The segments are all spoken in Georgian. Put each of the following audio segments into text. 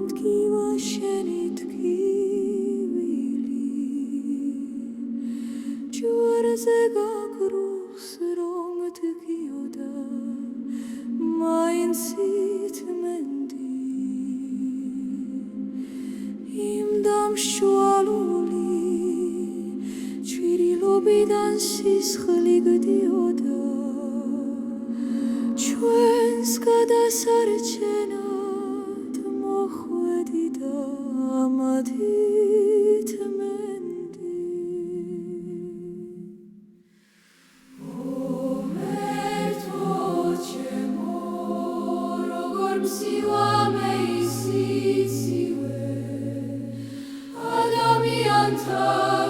დგივა შენი თქივილი ჯვარზე გაგრუხს რომ დგიოდა მაინც ითმენდი იმ დამშვალული ჩვირილობიდან სისხლი გდიოდა ჩვენს გადასარჩენად მოხვედი და ამად ითმენდი ღმერთო ჩემო როგორ მსივამე ისიცივე ადამიანთა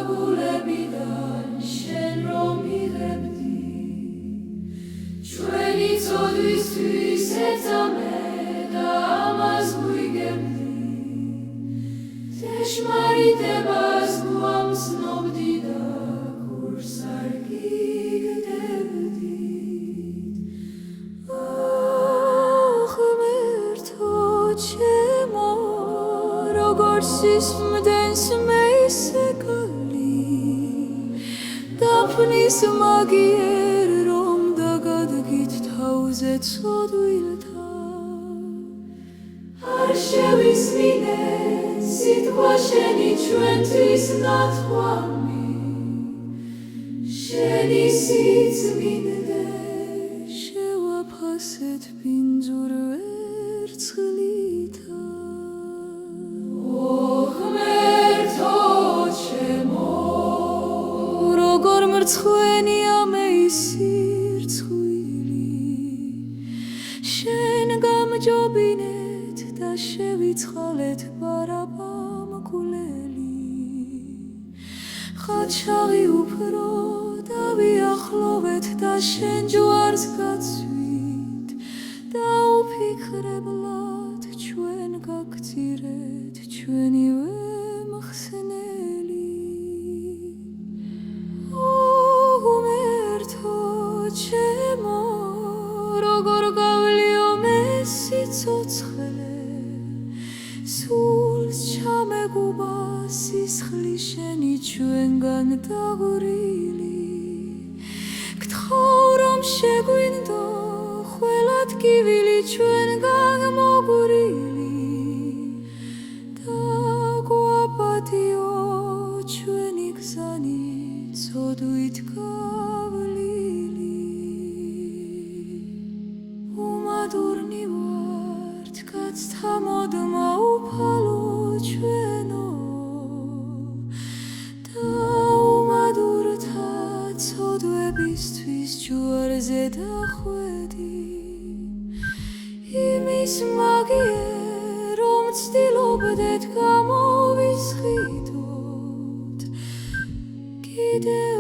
გულებიდან შენ რომ იღებდი ჩვენი ცოდვისთვის ეწამე და ამას გვიგებდი თეშმარიტებას გვამცნობდი და გურს არ გიგდებდით ღმერთო ჩემო როგორ სისმდენს მე ისე გალი დაფნის მაგიერ რომ დაგადგით თავზე ცოდვილთა არ შევისმინე სიტყვა შენი ჩვენთვის ნათქვამი შენი სიწმინდე შევაფასეთ ბინძურ ვერცხლითა ღმერთო ჩემო როგორ მრცხვენია მე სირცხვილი შენ გამჯობინეთ და შევიცხალეთ ბარაბამ გულელი ხაჩაღი უფრო დავიახლოვეთ და შენ ჯვარს გაცვით და უფიქრებლად ჩვენ გაგწირეთ ჩვენივე მხსნელი ღმერთო ჩემო როგორ გავლიო მე სიცოცხლე სულს ჩამეგუება სისხლი შენი ჩვენგან დაღვრილი გთხოვ რომ შეგვინდო ყველა ტკივილი ჩვენგან მოგვრილი და გვაპატიო ჩვენი გზანი ცოდვით გავლილი უმადურნი ვართ კაცთა მოდმა უფალო ჩვენო და უმადურთა ცოდვებისთვის ჯვარზე დახვედი იმის მაგიერ რომ ცდილობდეთ გამოვისყიდოთ კიდევ